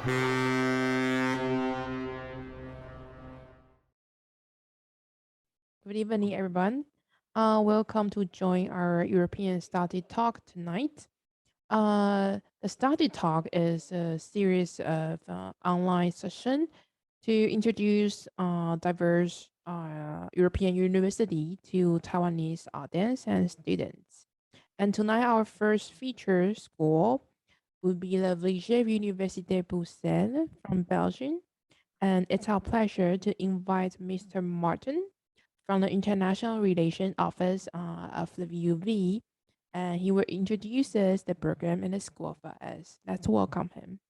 Good evening, everyone. Welcome to join our European Study Talk tonight. The Study Talk is a series of online session to introduce diverse European university to Taiwanese audience and students. And tonight, our first feature school will be the Vrije Universiteit Brussel from Belgium. And it's our pleasure to invite Mr. Maarten from the International Relations Office of the VUV, and he will introduce us the program and the school for us. Let's welcome him.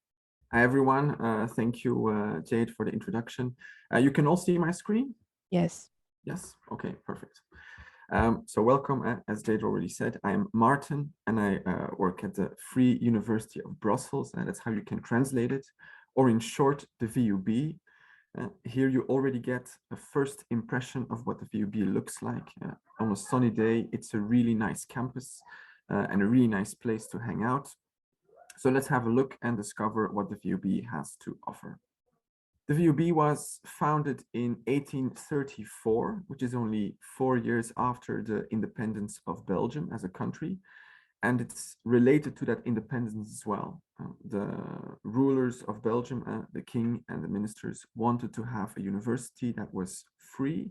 Hi, everyone. Thank you, Jade, for the introduction. You can all see my screen? Yes. Yes? Okay, perfect. So welcome, as Jade already said. I'm Maarten, and I work at the Vrije Universiteit of Brussels, and that's how you can translate it, or in short, the VUB. Here you already get a first impression of what the VUB looks like. On a sunny day, it's a really nice campus and a really nice place to hang out. So let's have a look and discover what the VUB has to offer. The VUB was founded in 1834, which is only 4 years after the independence of Belgium as a country. And it's related to that independence as well. The rulers of Belgium, the king and the ministers, wanted to have a university that was free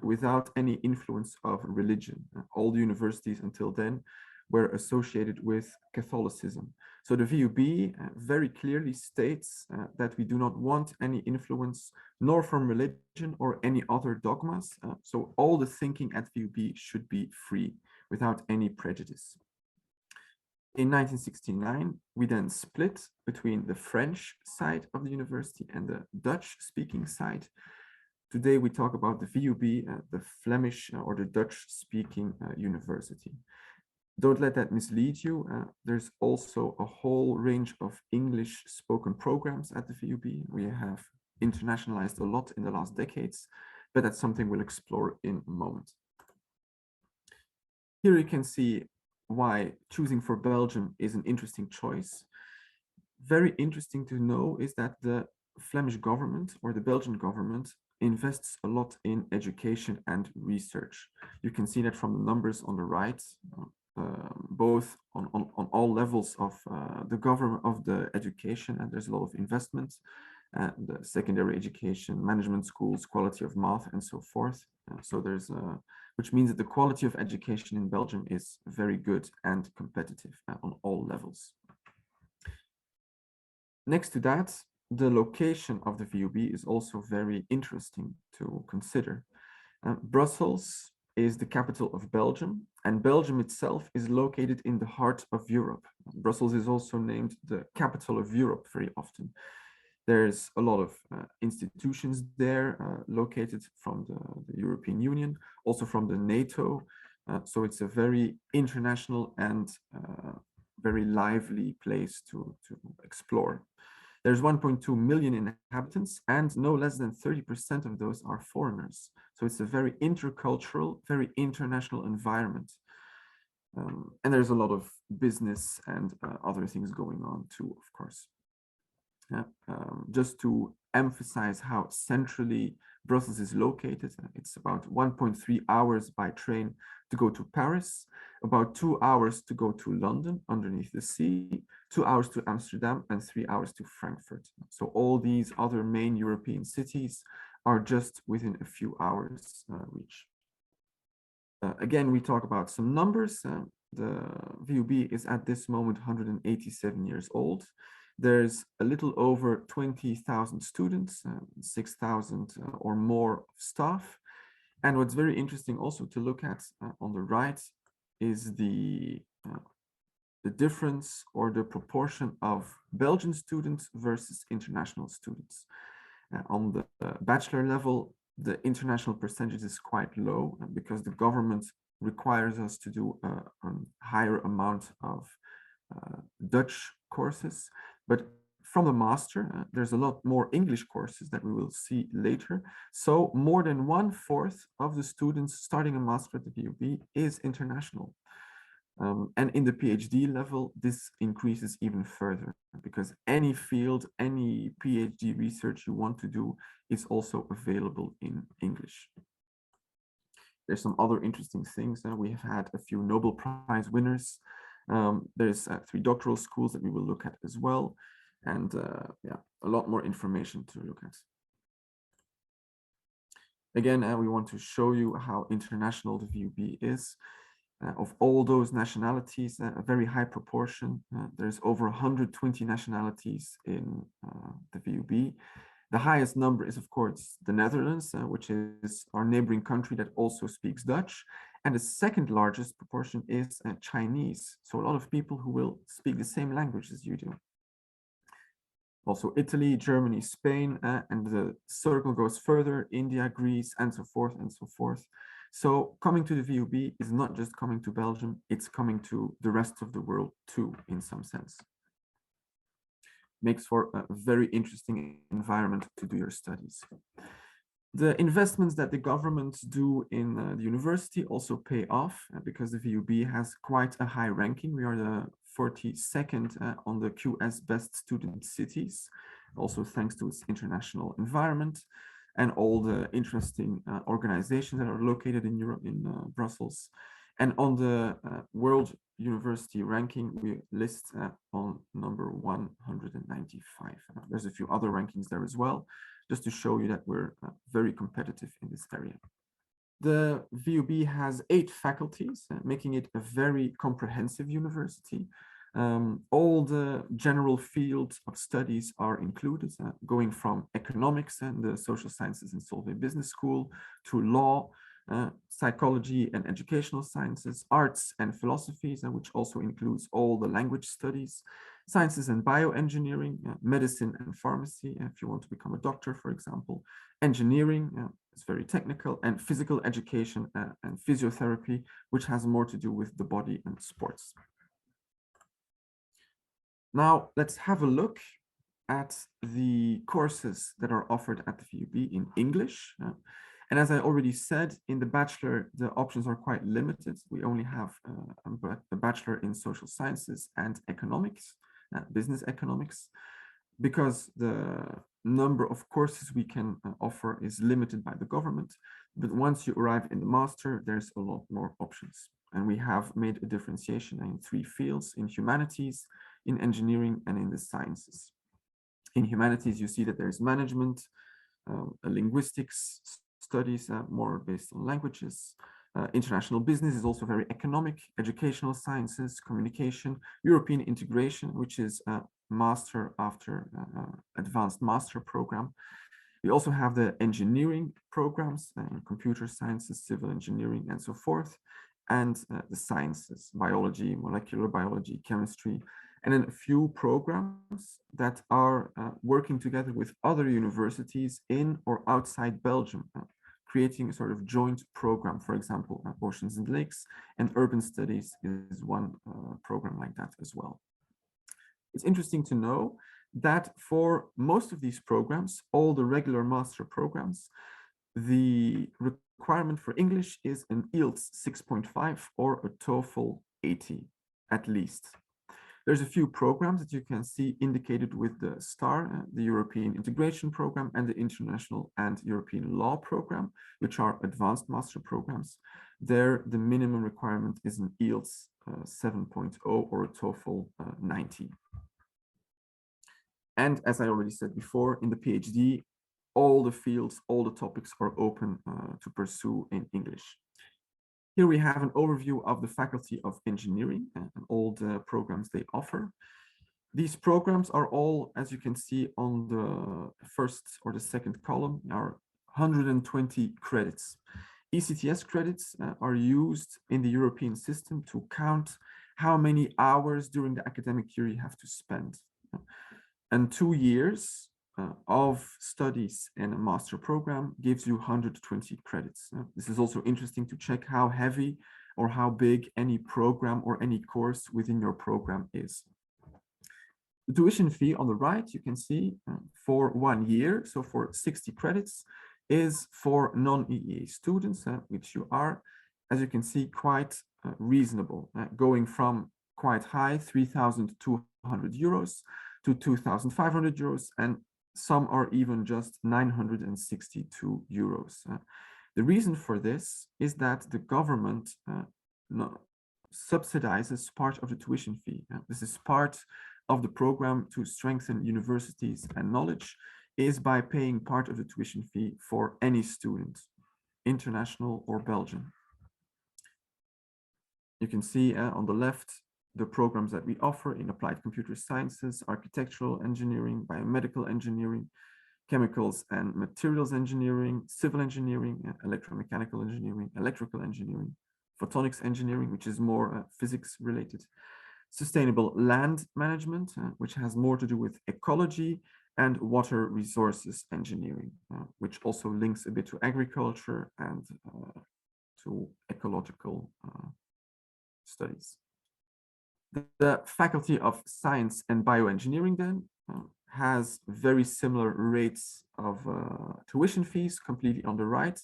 without any influence of religion. All the universities until then were associated with Catholicism. So the VUB very clearly states that we do not want any influence nor from religion or any other dogmas. So all the thinking at VUB should be free without any prejudice. In 1969, we then split between the French side of the university and the Dutch-speaking side. Today, we talk about the VUB, the Flemish or the Dutch-speaking university. Don't let that mislead you. There's also a whole range of English spoken programs at the VUB. We have internationalized a lot in the last decades, but that's something we'll explore in a moment. Here you can see why choosing for Belgium is an interesting choice. Very interesting to know is that the Flemish government or the Belgian government invests a lot in education and research. You can see that from the numbers on the right, both on all levels of the government of the education, and there's a lot of investments, the secondary education, management schools, quality of math, and so forth. So there's which means that the quality of education in Belgium is very good and competitive on all levels. Next to that, the location of the VUB is also very interesting to consider. Brussels is the capital of Belgium, and Belgium itself is located in the heart of Europe. Brussels is also named the capital of Europe very often. There's a lot of institutions there located from the European Union, also from the NATO. So it's a very international and very lively place to explore. There's 1.2 million inhabitants, and no less than 30% of those are foreigners. So it's a very intercultural, very international environment. And there's a lot of business and other things going on too, of course. Just to emphasize how centrally Brussels is located, it's about 1.3 hours by train to go to Paris, about 2 hours to go to London underneath the sea, 2 hours to Amsterdam, and 3 hours to Frankfurt. So all these other main European cities are just within a few hours reach. Again, we talk about some numbers. The VUB is at this moment 187 years old. There's a little over 20,000 students, 6,000 or more staff. And what's very interesting also to look at on the right is the difference or the proportion of Belgian students versus international students. On the bachelor level, the international percentage is quite low because the government requires us to do a higher amount of Dutch courses. But from the master, there's a lot more English courses that we will see later. So more than 1/4 of the students starting a master at the VUB is international. And in the PhD level, this increases even further because any field, any PhD research you want to do is also available in English. There's some other interesting things. We have had a few Nobel Prize winners. There's 3 doctoral schools that we will look at as well. And yeah, a lot more information to look at. Again, we want to show you how international the VUB is. Of all those nationalities, a very high proportion. There's over 120 nationalities in the VUB. The highest number is, of course, the Netherlands, which is our neighboring country that also speaks Dutch. And the second largest proportion is Chinese. So a lot of people who will speak the same language as you do. Also Italy, Germany, Spain, and the circle goes further, India, Greece, and so forth and so forth. So coming to the VUB is not just coming to Belgium, it's coming to the rest of the world too, in some sense. Makes for a very interesting environment to do your studies. The investments that the governments do in the university also pay off because the VUB has quite a high ranking. We are the 42nd on the QS Best Student Cities, also thanks to its international environment and all the interesting organizations that are located in Europe, in Brussels. And on the World University ranking, we list on number 195. There's a few other rankings there as well, just to show you that we're very competitive in this area. The VUB has 8 faculties, making it a very comprehensive university. All the general fields of studies are included, going from economics and the social sciences in Solvay Business School to law, psychology and educational sciences, arts and philosophies, which also includes all the language studies, sciences and bioengineering, medicine and pharmacy, if you want to become a doctor, for example, engineering, it's very technical, and physical education and physiotherapy, which has more to do with the body and sports. Now, let's have a look at the courses that are offered at the VUB in English. And as I already said, in the bachelor, the options are quite limited. We only have a bachelor in social sciences and economics, business economics, because the number of courses we can offer is limited by the government. But once you arrive in the master, there's a lot more options. And we have made a differentiation in 3 fields: in humanities, in engineering, and in the sciences. In humanities, you see that there's management, linguistics studies, more based on languages. International business is also very economic, educational sciences, communication, European integration, which is a master after advanced master program. We also have the engineering programs, computer sciences, civil engineering, and so forth, and the sciences, biology, molecular biology, chemistry, and then a few programs that are working together with other universities in or outside Belgium, creating a sort of joint program. For example, Oceans and Lakes and Urban Studies is one program like that as well. It's interesting to know that for most of these programs, all the regular master programs, the requirement for English is an IELTS 6.5 or a TOEFL 80 at least. There's a few programs that you can see indicated with the star, the European Integration Program and the International and European Law Program, which are advanced master programs. There, the minimum requirement is an IELTS 7.0 or a TOEFL 90. And as I already said before, in the PhD, all the fields, all the topics are open to pursue in English. Here we have an overview of the Faculty of Engineering and all the programs they offer. These programs are all, as you can see on the first or the second column, are 120 credits. ECTS credits are used in the European system to count how many hours during the academic year you have to spend. And 2 years of studies in a master program gives you 120 credits. This is also interesting to check how heavy or how big any program or any course within your program is. The tuition fee on the right, you can see for 1 year, so for 60 credits, is for non-EEA students, which you are, as you can see, quite reasonable, going from quite high, 3,200 euros to 2,500 euros, and some are even just 962 euros. The reason for this is that the government subsidizes part of the tuition fee. This is part of the program to strengthen universities and knowledge, is by paying part of the tuition fee for any student, international or Belgian. You can see on the left the programs that we offer in applied computer sciences, architectural engineering, biomedical engineering, chemicals and materials engineering, civil engineering, electromechanical engineering, electrical engineering, photonics engineering, which is more physics related, sustainable land management, which has more to do with ecology, and water resources engineering, which also links a bit to agriculture and to ecological studies. The Faculty of Science and Bioengineering then has very similar rates of tuition fees, completely on the right.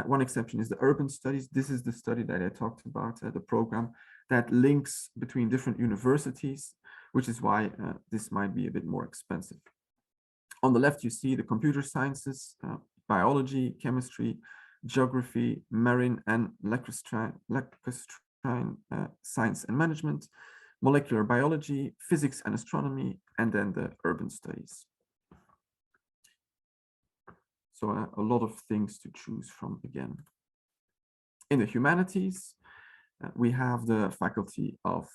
One exception is the urban studies. This is the study that I talked about, the program that links between different universities, which is why this might be a bit more expensive. On the left, you see the computer sciences, biology, chemistry, geography, marine and lacustrine science and management, molecular biology, physics and astronomy, and then the urban studies. So a lot of things to choose from again. In the humanities, we have the Faculty of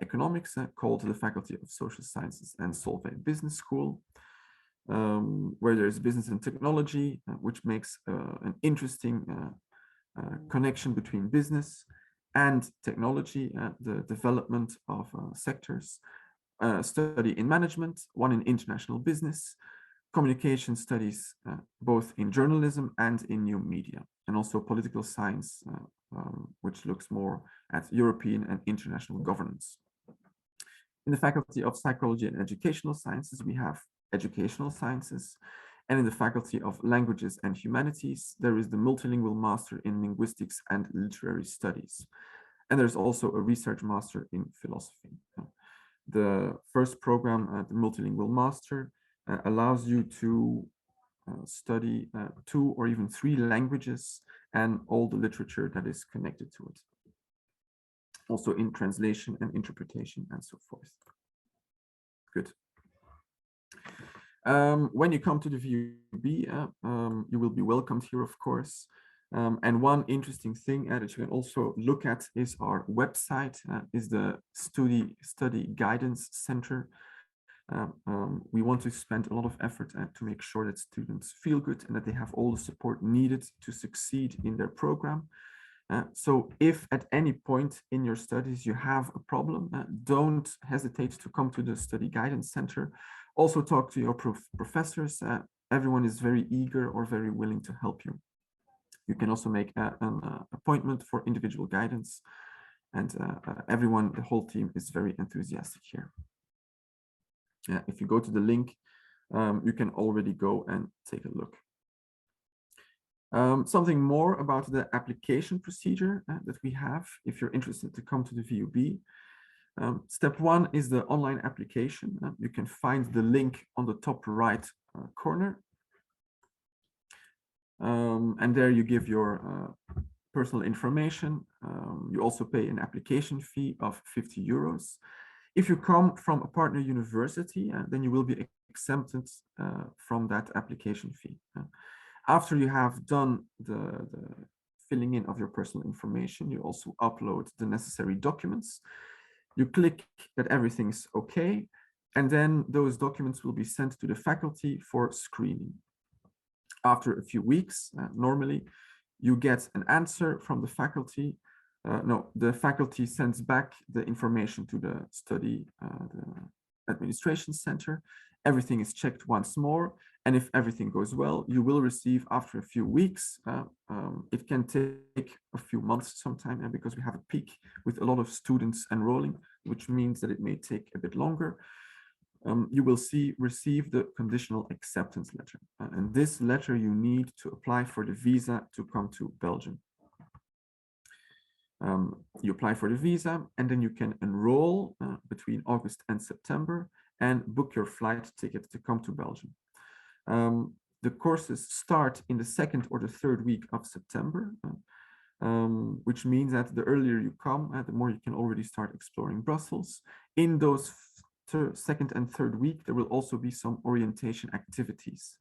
Economics, called the Faculty of Social Sciences and Solvay Business School, where there's business and technology, which makes an interesting connection between business and technology, the development of sectors, study in management, one in international business, communication studies, both in journalism and in new media, and also political science, which looks more at European and international governance. In the Faculty of Psychology and Educational Sciences, we have educational sciences, and in the Faculty of Languages and Humanities, there is the multilingual master in linguistics and literary studies. And there's also a research master in philosophy. The first program, the multilingual master, allows you to study 2 or even 3 languages and all the literature that is connected to it. Also in translation and interpretation and so forth. Good. When you come to the VUB, you will be welcomed here, of course. And one interesting thing that you can also look at is our website, is the Study Guidance Center. We want to spend a lot of effort to make sure that students feel good and that they have all the support needed to succeed in their program. So if at any point in your studies you have a problem, don't hesitate to come to the Study Guidance Center. Also talk to your professors. Everyone is very eager or very willing to help you. You can also make an appointment for individual guidance, and everyone, the whole team is very enthusiastic here. If you go to the link, you can already go and take a look. Something more about the application procedure that we have if you're interested to come to the VUB. Step 1 is the online application. You can find the link on the top right corner. And there you give your personal information. You also pay an application fee of 50 euros. If you come from a partner university, then you will be exempted from that application fee. After you have done the filling in of your personal information, you also upload the necessary documents. You click that everything is okay, and then those documents will be sent to the faculty for screening. After a few weeks, normally, you get an answer from the faculty. The faculty sends back the information to the study, the administration center. Everything is checked once more. And if everything goes well, you will receive after a few weeks. It can take a few months sometime, because we have a peak with a lot of students enrolling, which means that it may take a bit longer. You will receive the conditional acceptance letter. And this letter you need to apply for the visa to come to Belgium. You apply for the visa, and then you can enroll between August and September and book your flight ticket to come to Belgium. The courses start in the 2nd or the 3rd week of September, which means that the earlier you come, the more you can already start exploring Brussels. In those 2nd and 3rd week, there will also be some orientation activities,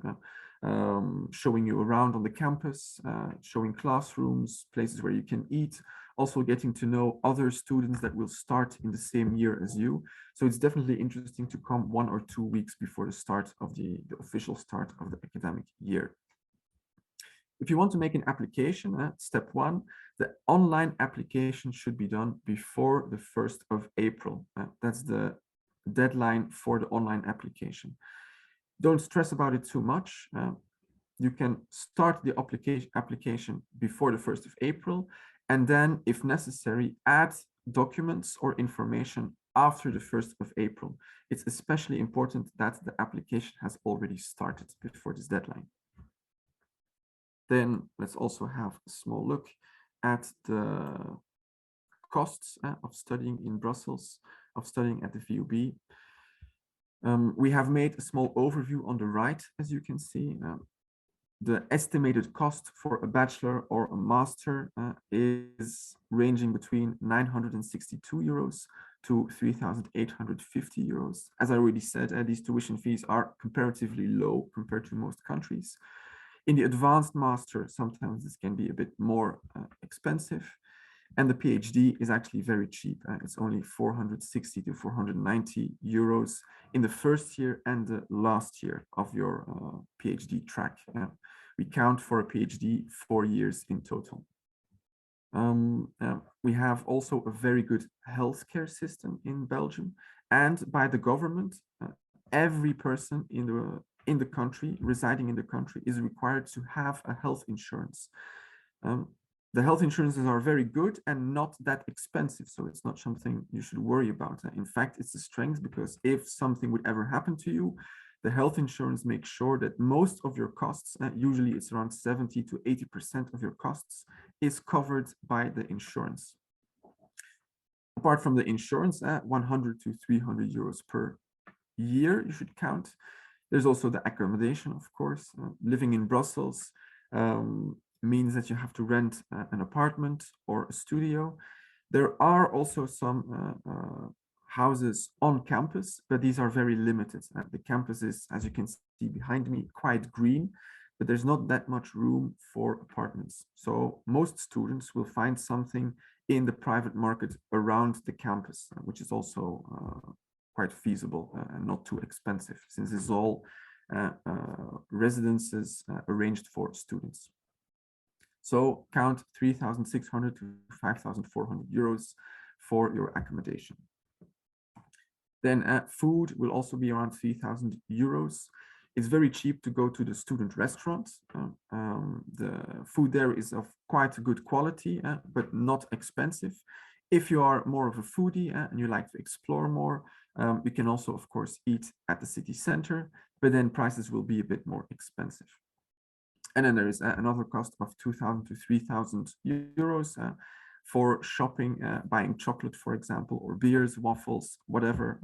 showing you around on the campus, showing classrooms, places where you can eat, also getting to know other students that will start in the same year as you. So it's definitely interesting to come 1 or 2 weeks before the start of the official start of the academic year. If you want to make an application, step 1, the online application should be done before the 1st of April. That's the deadline for the online application. Don't stress about it too much. You can start the application before the 1st of April, and then, if necessary, add documents or information after the 1st of April. It's especially important that the application has already started before this deadline. Then let's also have a small look at the costs of studying in Brussels, of studying at the VUB. We have made a small overview on the right, as you can see. The estimated cost for a bachelor or a master is ranging between 962 euros to 3,850 euros. As I already said, these tuition fees are comparatively low compared to most countries. In the advanced master, sometimes this can be a bit more expensive. And the PhD is actually very cheap. It's only 460 to 490 euros in the first year and the last year of your PhD track. We count for a PhD 4 years in total. We have also a very good healthcare system in Belgium, and by the government, every person in the country, residing in the country, is required to have a health insurance. The health insurances are very good and not that expensive, so it's not something you should worry about. In fact, it's a strength, because if something would ever happen to you, the health insurance makes sure that most of your costs, usually it's around 70 to 80% of your costs, is covered by the insurance. Apart from the insurance, 100 to 300 euros per year you should count. There's also the accommodation, of course. Living in Brussels means that you have to rent an apartment or a studio. There are also some houses on campus, but these are very limited. The campus is, as you can see behind me, quite green, but there's not that much room for apartments. So most students will find something in the private market around the campus, which is also quite feasible and not too expensive, since it's all residences arranged for students. So count 3,600 to 5,400 euros for your accommodation. Then food will also be around 3,000 euros. It's very cheap to go to the student restaurants. The food there is of quite good quality, but not expensive. If you are more of a foodie and you like to explore more, you can also, of course, eat at the city center, but then prices will be a bit more expensive. And then there is another cost of 2,000 to 3,000 euros for shopping, buying chocolate, for example, or beers, waffles, whatever.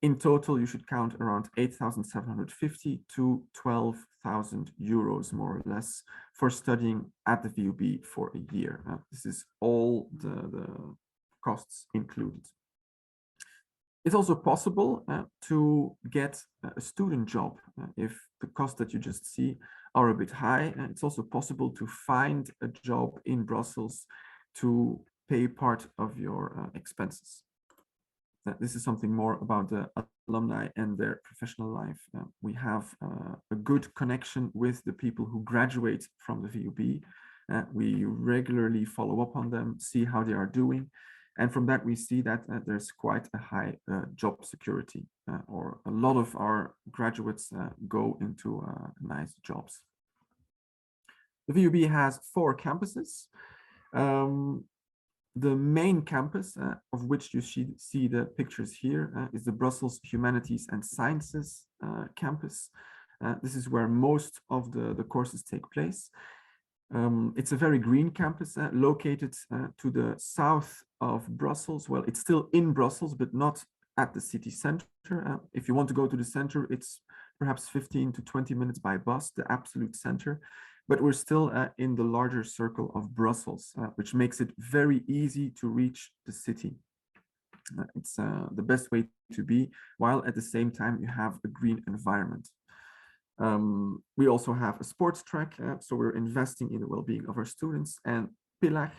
In total, you should count around 8,750 to 12,000 euros, more or less, for studying at the VUB for a year. This is all the costs included. It's also possible to get a student job if the costs that you just see are a bit high. It's also possible to find a job in Brussels to pay part of your expenses. This is something more about the alumni and their professional life. We have a good connection with the people who graduate from the VUB. We regularly follow up on them, see how they are doing. And from that, we see that there's quite a high job security, or a lot of our graduates go into nice jobs. The VUB has 4 campuses. The main campus, of which you see the pictures here, is the Brussels Humanities and Sciences campus. This is where most of the courses take place. It's a very green campus located to the south of Brussels. Well, it's still in Brussels, but not at the city center. If you want to go to the center, it's perhaps 15 to 20 minutes by bus, the absolute center. But we're still in the larger circle of Brussels, which makes it very easy to reach the city. It's the best way to be, while at the same time you have a green environment. We also have a sports track, so we're investing in the well-being of our students, and Pilar,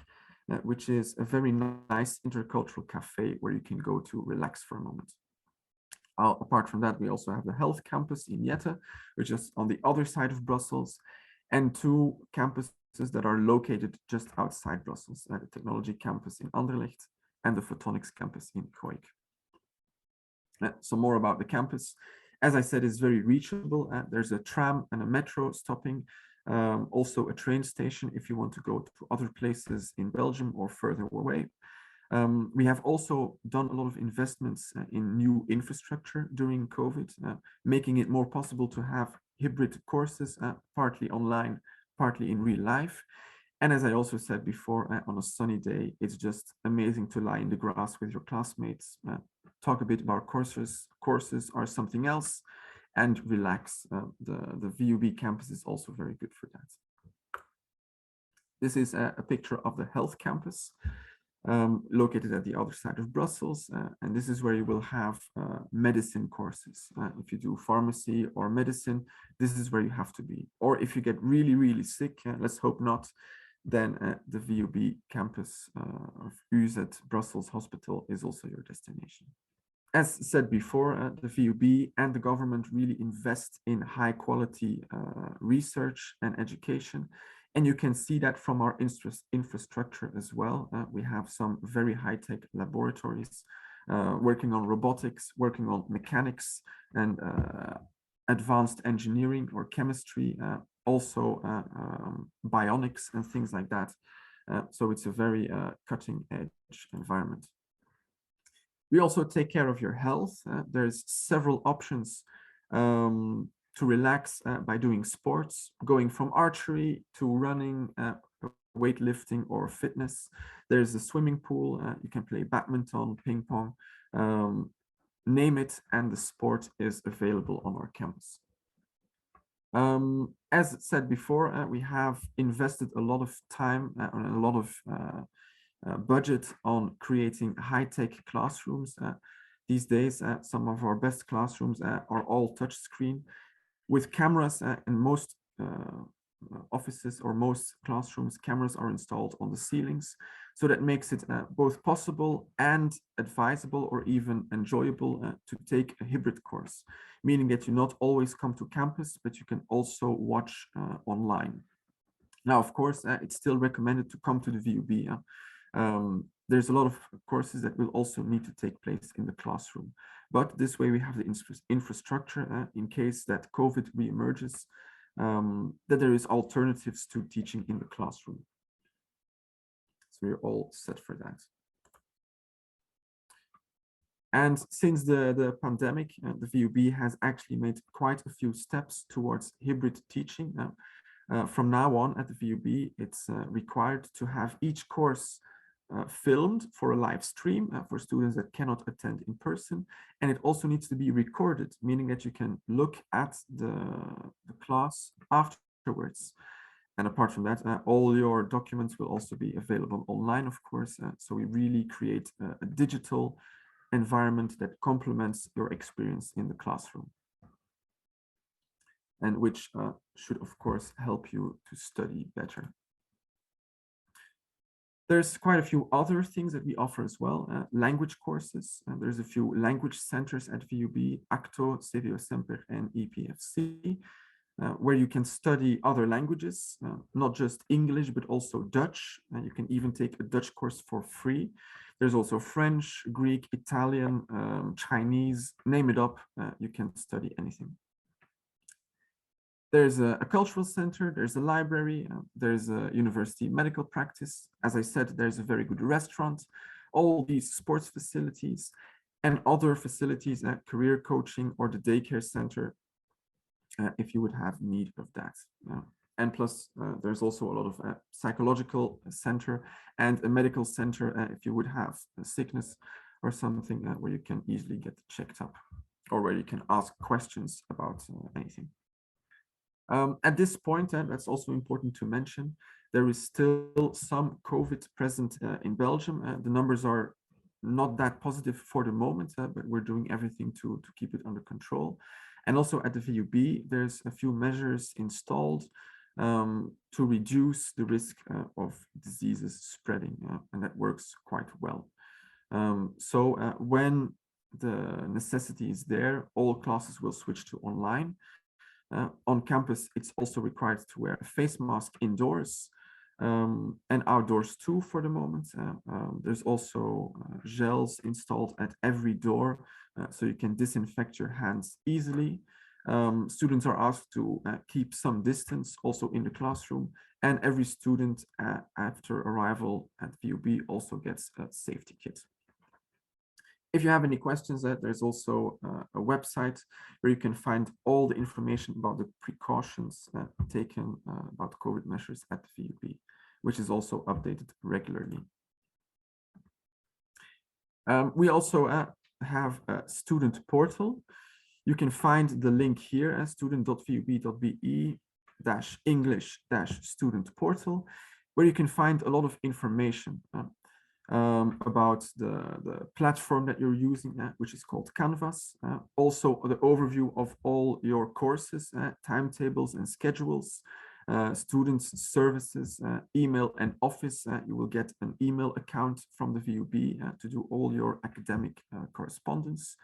which is a very nice intercultural cafe where you can go to relax for a moment. Apart from that, we also have the health campus in Jette, which is on the other side of Brussels, and two campuses that are located just outside Brussels, the technology campus in Anderlecht and the photonics campus in Gooik. So more about the campus. As I said, it's very reachable. There's a tram and a metro stopping, also a train station if you want to go to other places in Belgium or further away. We have also done a lot of investments in new infrastructure during COVID, making it more possible to have hybrid courses, partly online, partly in real life. And as I also said before, on a sunny day, it's just amazing to lie in the grass with your classmates, talk a bit about courses or something else, and relax. The VUB campus is also very good for that. This is a picture of the health campus, located at the other side of Brussels. And this is where you will have medicine courses. If you do pharmacy or medicine, this is where you have to be. Or if you get really, really sick, let's hope not, then the VUB campus of UZ Brussels Hospital is also your destination. As said before, the VUB and the government really invest in high quality research and education. And you can see that from our infrastructure as well. We have some very high-tech laboratories working on robotics, working on mechanics and advanced engineering or chemistry, also bionics and things like that. So it's a very cutting-edge environment. We also take care of your health. There's several options to relax by doing sports, going from archery to running, weightlifting or fitness. There's a swimming pool. You can play badminton, ping pong, name it, and the sport is available on our campus. As said before, we have invested a lot of time and a lot of budget on creating high-tech classrooms. These days, some of our best classrooms are all touchscreen with cameras, and most offices or most classrooms, cameras are installed on the ceilings. So that makes it both possible and advisable or even enjoyable to take a hybrid course, meaning that you not always come to campus, but you can also watch online. Now, of course, it's still recommended to come to the VUB. There's a lot of courses that will also need to take place in the classroom. But this way we have the infrastructure in case that COVID reemerges, that there is alternatives to teaching in the classroom. So we're all set for that. And since the pandemic, the VUB has actually made quite a few steps towards hybrid teaching. From now on at the VUB, it's required to have each course filmed for a live stream for students that cannot attend in person. And it also needs to be recorded, meaning that you can look at the class afterwards. And apart from that, all your documents will also be available online, of course. So we really create a digital environment that complements your experience in the classroom, and which should, of course, help you to study better. There's quite a few other things that we offer as well. Language courses. There's a few language centers at VUB, ACTO, CVO Semper, and EPFC, where you can study other languages, not just English, but also Dutch. You can even take a Dutch course for free. There's also French, Greek, Italian, Chinese, name it up, you can study anything. There's a cultural center, there's a library, there's a university medical practice. As I said, there's a very good restaurant, all these sports facilities and other facilities at career coaching or the daycare center, if you would have need of that. And plus, there's also a lot of psychological center and a medical center if you would have a sickness or something where you can easily get checked up, or where you can ask questions about anything. At this point, and that's also important to mention, there is still some COVID present in Belgium. The numbers are not that positive for the moment, but we're doing everything to keep it under control. And also at the VUB, there's a few measures installed to reduce the risk of diseases spreading, and that works quite well. So when the necessity is there, all classes will switch to online. On campus, it's also required to wear a face mask indoors and outdoors too for the moment. There's also gels installed at every door, so you can disinfect your hands easily. Students are asked to keep some distance also in the classroom, and every student after arrival at VUB also gets a safety kit. If you have any questions, there's also a website where you can find all the information about the precautions taken about COVID measures at the VUB, which is also updated regularly. We also have a student portal. You can find the link here at student.vub.be/English-student portal, where you can find a lot of information about the platform that you're using, which is called Canvas. Also the overview of all your courses, timetables and schedules, students' services, email and office. You will get an email account from the VUB to do all your academic correspondence.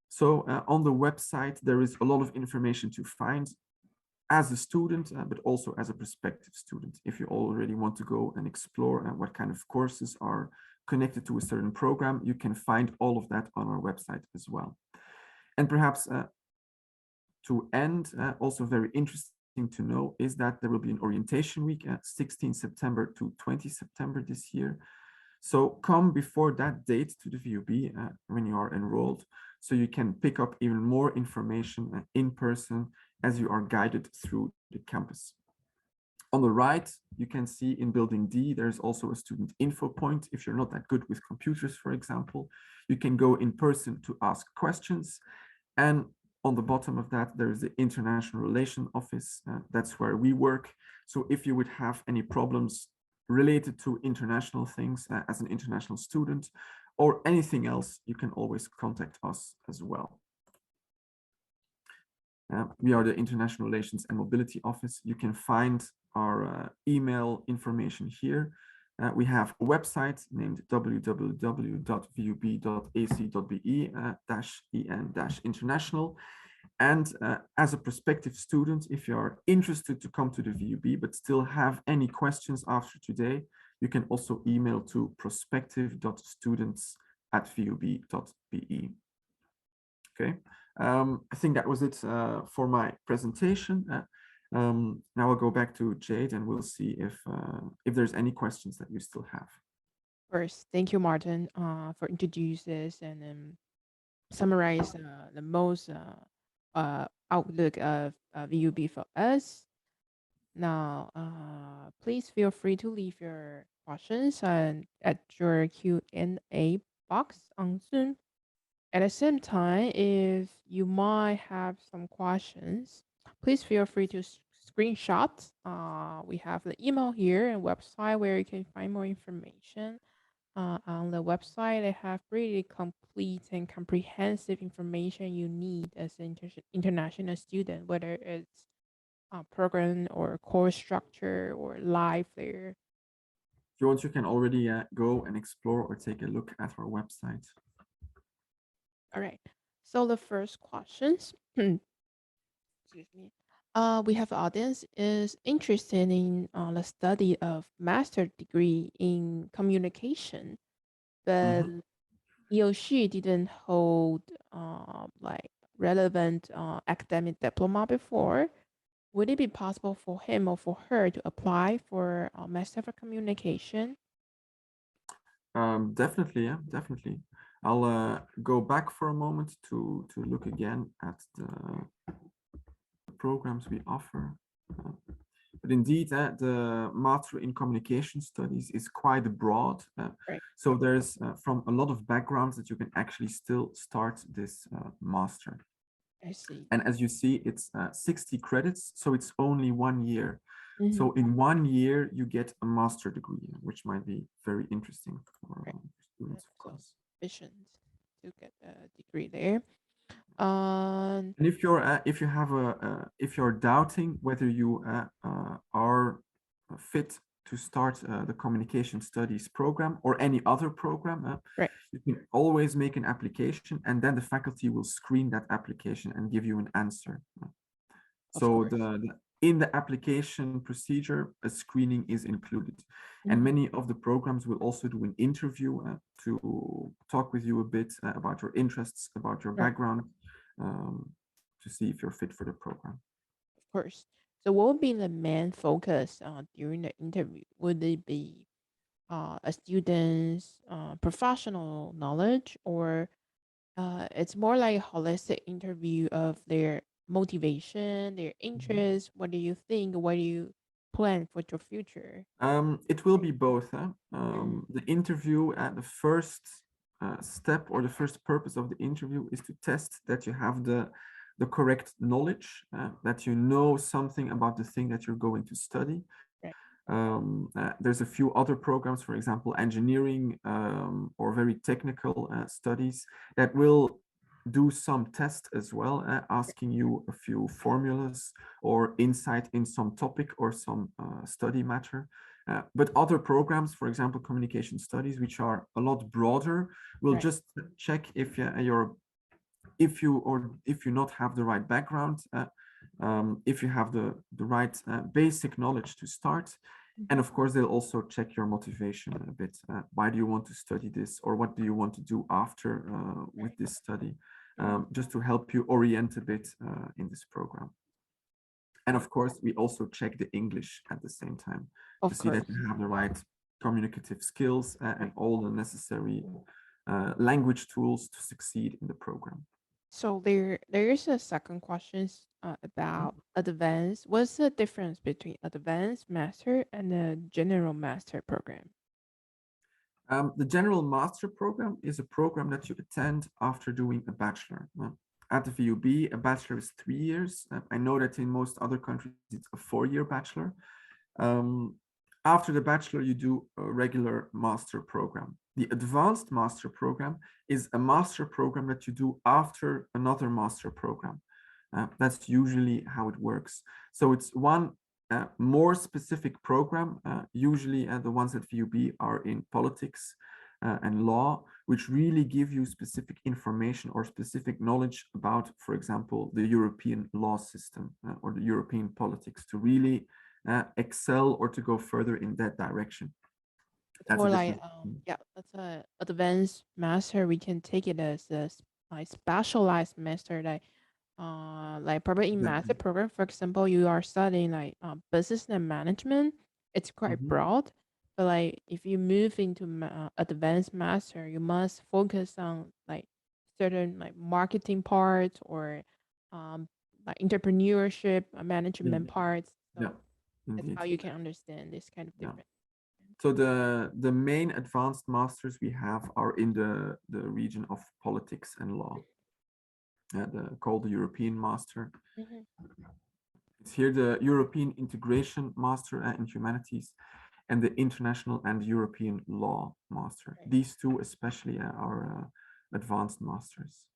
So on the website, there is a lot of information to find as a student, but also as a prospective student. If you already want to go and explore what kind of courses are connected to a certain program, you can find all of that on our website as well. And perhaps to end, also very interesting to know is that there will be an orientation week at 16 September to 20 September this year. So come before that date to the VUB when you are enrolled, so you can pick up even more information in person as you are guided through the campus. On the right, you can see in building D, there's also a student info point. If you're not that good with computers, for example, you can go in person to ask questions. And on the bottom of that, there is the International Relations Office. That's where we work. So if you would have any problems related to international things as an international student or anything else, you can always contact us as well. We are the International Relations and Mobility Office. You can find our email information here. We have a website named www.vub.ac.be/en-international. And as a prospective student, if you are interested to come to the VUB but still have any questions after today, you can also email to prospective.students@vub.be. Okay, I think that was it for my presentation. Now I'll go back to Jade and we'll see if there's any questions that you still have. First, thank you, Maarten, for introducing this and summarize the most outlook of VUB for us. Now, please feel free to leave your questions at your Q&A box on Zoom. At the same time, if you might have some questions, please feel free to screenshot. We have the email here and website where you can find more information. On the website, they have really complete and comprehensive information you need as an international student, whether it's program or course structure or live there. If you want, you can already go and explore or take a look at our website. All right. So the first questions, excuse me. We have audience is interested in the study of master degree in communication, but he or she didn't hold like relevant academic diploma before. Would it be possible for him or for her to apply for a master of communication? Definitely, yeah, definitely. I'll go back for a moment to look again at the programs we offer. But indeed, the Master in Communication Studies is quite broad. Right. So there's from a lot of backgrounds that you can actually still start this master. I see. And as you see, it's 60 credits, so it's only 1 year. Mhm. So in 1 year, you get a master degree, which might be very interesting for Right. students, of So course. efficient to get a degree there. And if you have if you're doubting whether you are fit to start the communication studies program or any other program, Right. you can always make an application, and then the faculty will screen that application and give you an answer. So in the application procedure, a screening is included. And many of the programs will also do an interview to talk with you a bit about your interests, about your Right. background, to see if you're fit for the program. Of course. So what would be the main focus during the interview? Would it be a student's professional knowledge, or it's more like a holistic interview of their motivation, their interests? What do you think? What do you plan for your future? It will be both. Mhm. The interview the first step or the first purpose of the interview is to test that you have the correct knowledge, that you know something about the thing that you're going to study. Right. There's a few other programs, for example, engineering or very technical studies that will do some tests as well, asking you a few formulas or insight in some topic or some study matter. But other programs, for example, communication studies, which are a lot broader, will Right. just check if if you not have the right background, if you have the right basic knowledge to start. And of course, they'll also check your motivation a bit. Why do you want to study this, or what do you want to do after with this study? Just to help you orient a bit in this program. And of course, we also check the English at the same time to Of see that course. you have the right communicative skills and all the necessary language tools to succeed in the program. So there is a second question about advanced. What's the difference between advanced master and the general master program? The General Master Program is a program that you attend after doing a bachelor. At the VUB, a bachelor is 3 years. I know that in most other countries, it's a 4-year bachelor. After the bachelor, you do a regular master program. The advanced master program is a master program that you do after another master program. That's usually how it works. So it's one more specific program. Usually the ones at VUB are in politics and law, which really give you specific information or specific knowledge about, for example, the European law system or the European politics, to really excel or to go further in that direction. It's That's a more like different. yeah, that's a advanced master. We can take it as a like specialized master, like probably in master Exactly. program. For example, you are studying like business and management. It's quite Mhm. broad, but like if you move into advanced master, you must focus on like certain like marketing parts or um like entrepreneurship Yeah, management parts. yeah, So that's indeed. how you can understand this kind of Yeah. difference. So the main advanced masters we have are in the region of politics and law. Called the European Master. It's here the European Integration Master in Humanities and the International and European Law Master. Right. These two especially are advanced masters.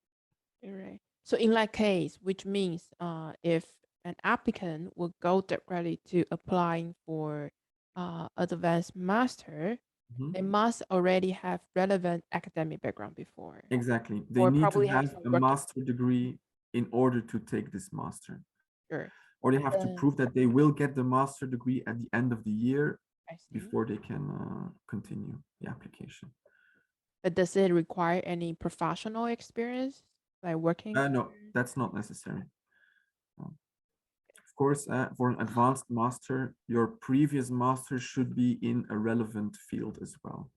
Right. So in that case, which means if an applicant will go directly to applying for advanced master, Mhm. they must already have relevant academic background before, Exactly. They or need to probably have have some a work master degree in order to take this master. experience. Or they have to Uh, prove that they will get the master degree at the end of the year I see. before they can continue the application. But does it require any professional experience, like working No, experience? that's not necessary. Of course, for an advanced master, your previous master should be in a relevant field as well,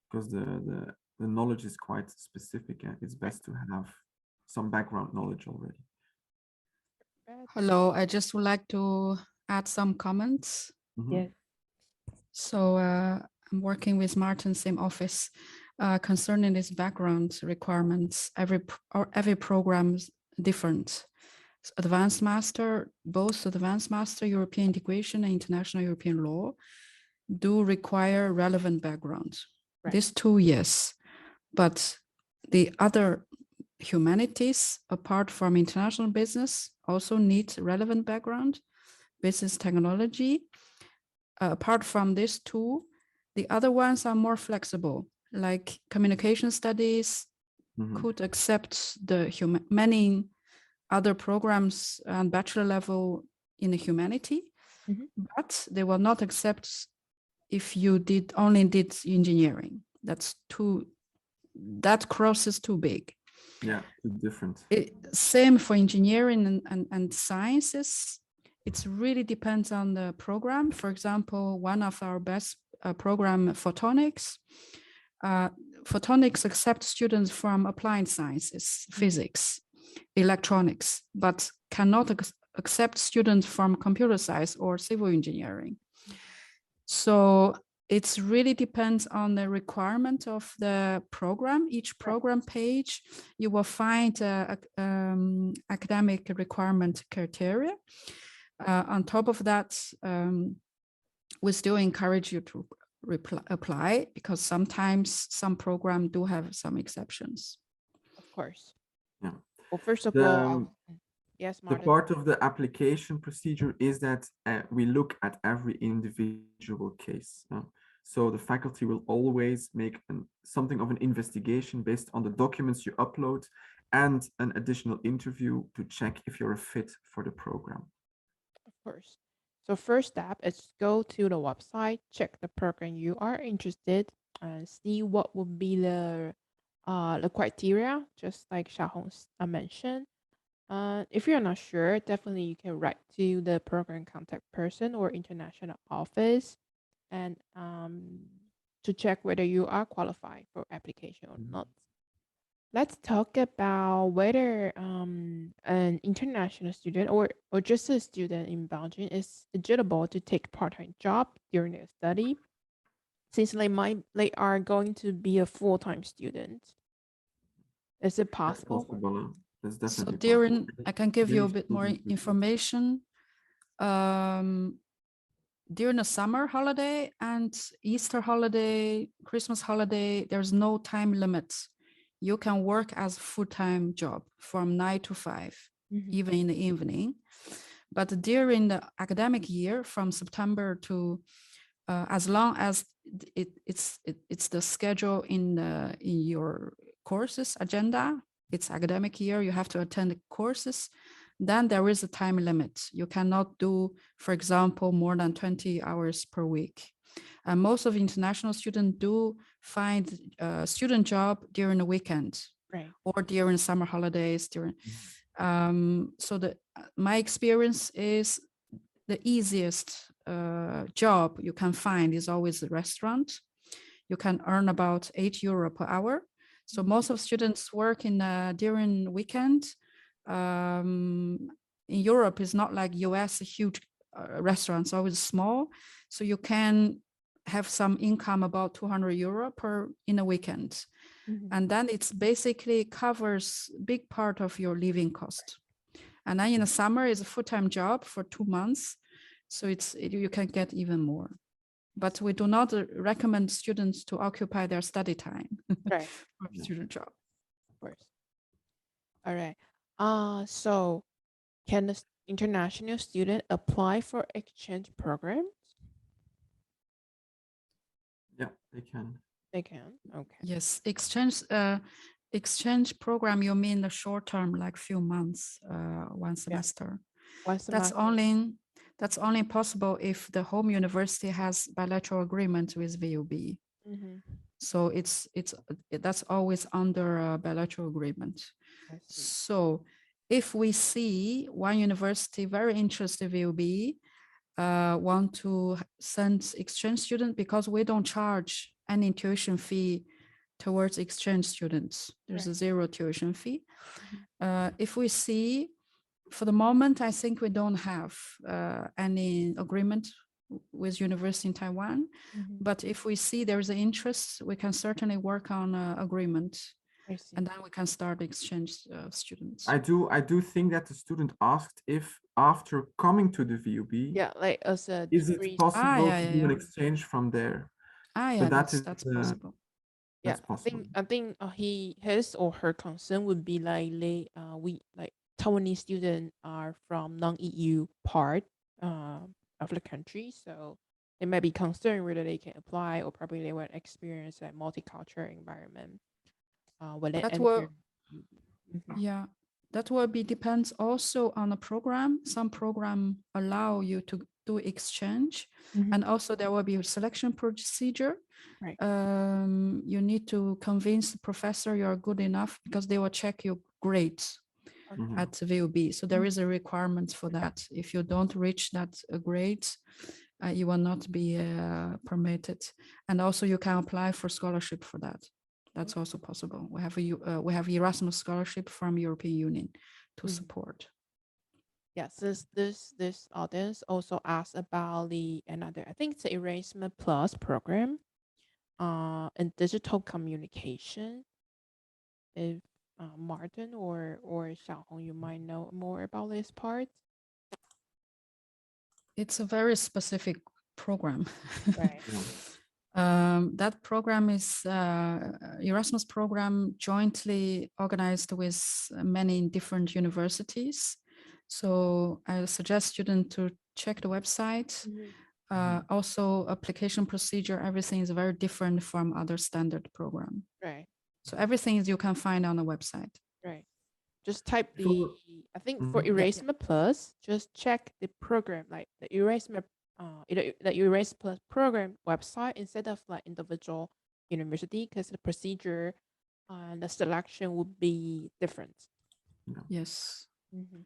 because the knowledge is quite specific. It's Right. best to have some background knowledge already. Right. Hello, I just would like to add some comments? Yes. So I'm working with Maarten, same office, concerning this background requirements. Every program is different. So advanced master, both advanced master, European integration and international European law do require relevant background. Right. These two, yes, but the other humanities, apart from international business, also need relevant background, business technology. Apart from these two, the other ones are more flexible, like communication studies could accept the many other programs and bachelor level in the humanity, but they will not accept if you only did engineering. That cross is too big. Yeah, too different. Same for engineering and sciences. It really depends on the program. For example, one of our best program, photonics. Photonics accepts students from applied sciences, physics, electronics, but cannot accept students from computer science or civil engineering. So it really depends on the requirement of the program. Each program page, you will find academic requirement criteria. On top of that, we still encourage you to apply, because sometimes some programs do have some exceptions. Of course. Yeah. Well, first of all, yes, the Maarten. part of the application procedure is that we look at every individual case. So the faculty will always make something of an investigation based on the documents you upload and an additional interview to check if you're a fit for the program. Of course. So first step is go to the website, check the program you are interested, and see what would be the criteria, just like Xiaohong mentioned. If you're not sure, definitely you can write to the program contact person or international office, and to check whether you are qualified for application or not. Let's talk about whether an international student or just a student in Belgium is eligible to take part-time job during their study, since they are going to be a full-time student. Is it possible? That's possible. That's definitely so possible. I can give you a bit more information. During the summer holiday and Easter holiday, Christmas holiday, there's no time limit. You can work as a full-time job from 9 to 5, even in the evening. But during the academic year, from September to as long as it's the schedule in your courses agenda, it's academic year, you have to attend the courses, then there is a time limit. You cannot do, for example, more than 20 hours per week. And most of international students do find a student job during the weekend, right, or during summer holidays. So my experience is the easiest job you can find is always a restaurant. You can earn about €8 per hour. So most of students work during weekend. In Europe, it's not like US, a huge restaurants, always small. So you can have some income about €200 in a weekend. And then it's basically covers big part of your living cost. And then in the summer, it's a full-time job for 2 months. So you can get even more. But we do not recommend students to occupy their study time right, for student job. Of course. All right. So can an international student apply for exchange programs? Yeah, they can. They can. Okay. Yes, exchange program. You mean the short term, like few months, one semester? Yeah. One semester. That's only possible if the home university has bilateral agreement with VUB. So that's always under a bilateral agreement. So if we see one university very interested in VUB, want to send exchange student, because we don't charge any tuition fee towards exchange students. There's a zero tuition fee. If we see For the moment, I think we don't have any agreement with university in Taiwan. Mhm. But if we see there's an interest, we can certainly work on an agreement, I see. and then we can start exchange students. I do think that the student asked if after coming to the VUB, Yeah, like as a is it degree. possible yeah, to do an yeah. exchange from there? Yeah, But that's possible. Yeah, that's possible. I think his or her concern would be like we like Taiwanese students are from non-EU part of the country, so they might be concerned whether they can apply or probably they will experience a multicultural environment when they That enter. will, Mhm. yeah, that will be depends also on the program. Some program allow you to do exchange, Mhm. and also there will be a selection procedure. Right. You need to convince the professor you are good enough because they will check your grades Mhm. at VUB. So there is a requirement for that. If you don't reach that grade, you will not be permitted. And also you can apply for scholarship for that. That's also possible. We have Erasmus scholarship from European Union to Mhm. support. Yes, this audience also asked about the another, I think it's the Erasmus Plus program in digital communication. If Maarten or Xiaohong, you might know more about this part. It's a very specific program. Right. That program is Erasmus program jointly organized with many different universities. So I suggest students to check the website. Also, application procedure, everything is very different from other standard program. Right. So everything you can find on the website. Right. Just type the, For- I think for Mhm. Erasmus Plus, just check the program, like the Erasmus, the Erasmus Plus program website instead of like individual university, because the procedure and the selection would be different. Yes. Mhm.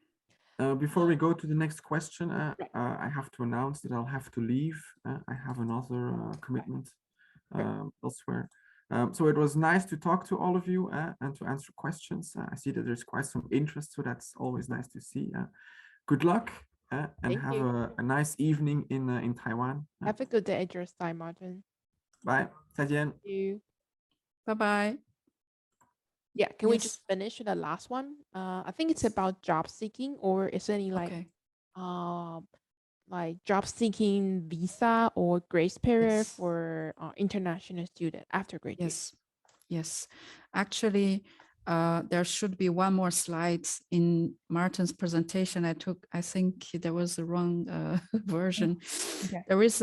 Before we go to the next question, Right. I have to announce that I'll have to leave. I have another commitment elsewhere. So it was nice to talk to all of you and to answer questions. I see that there's quite some interest, so that's always nice to see. Good luck and Thank have you. a nice evening in Taiwan. Have a good day at your side, Maarten. Bye. 再见. Thank you. Bye-bye. Yeah, can we Yes. just finish the last one? I think it's about job seeking, or is there any Okay. like job seeking visa or grace period Yes. for international student after graduation? Yes. Yes. Actually, there should be one more slide in Maarten's presentation. I think there was the wrong version. Okay. There is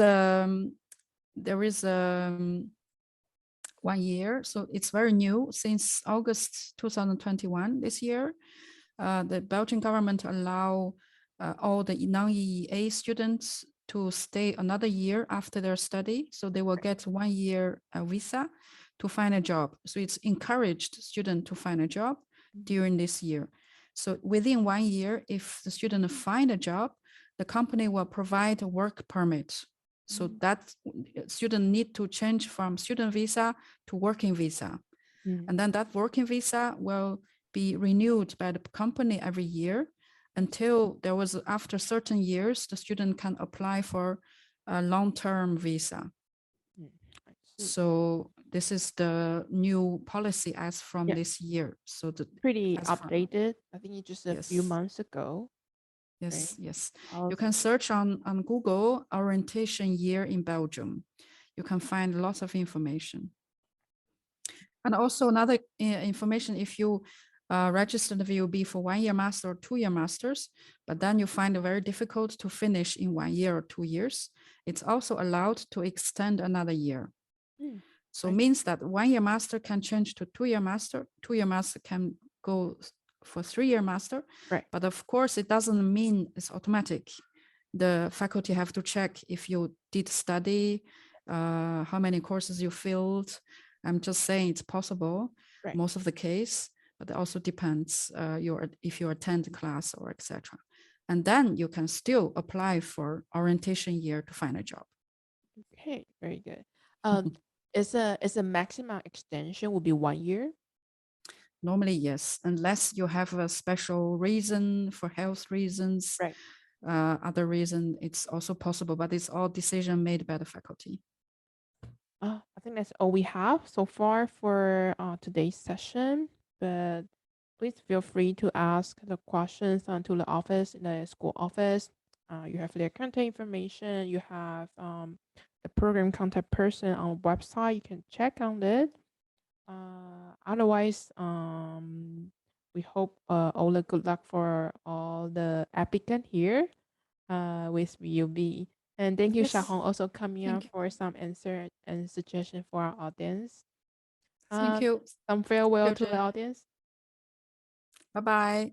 1 year. So it's very new since August 2021 this year. The Belgian government allow all the non-EEA students to stay another year after their study. So they will get 1 year visa to find a job. So it's encouraged student to find a job during this year. So within 1 year, if the student find a job, the company will provide a work permit. So that student need to change from student visa to working visa. And then that working visa will be renewed by the company every year until there was, after certain years, the student can apply for a long-term visa. So this is the new policy as from this year. So the Pretty as from- updated. I think it's just a few Yes. months ago. Yes, right? yes. Also- You can search on Google orientation year in Belgium. You can find lots of information. And also another information, if you register the VUB for 1 year master or 2 year masters, but then you find it very difficult to finish in 1 year or 2 years, it's also allowed to extend another year. So means that 1 year master can change to 2 year master, 2 year master can go for 3 year master. Right. But of course, it doesn't mean it's automatic. The faculty have to check if you did study, how many courses you filled. I'm just saying it's possible, Right. most of the case, but it also depends if you attend class or etc. And then you can still apply for orientation year to find a job. Okay, very good. Is a maximum extension will be 1 year? Normally, yes, unless you have a special reason for health reasons, Right. Other reason, it's also possible, but it's all decision made by the faculty. I think that's all we have so far for today's session. But please feel free to ask the questions to the office, in the school office. You have their contact information. You have the program contact person on the website. You can check on it. Otherwise, we hope all the good luck for all the applicant here with VUB. And thank you, Yes, Xiaohong, also coming thank up you. for some answer and suggestion for our audience. Thank you. Some farewell to the Children. audience. Bye-bye.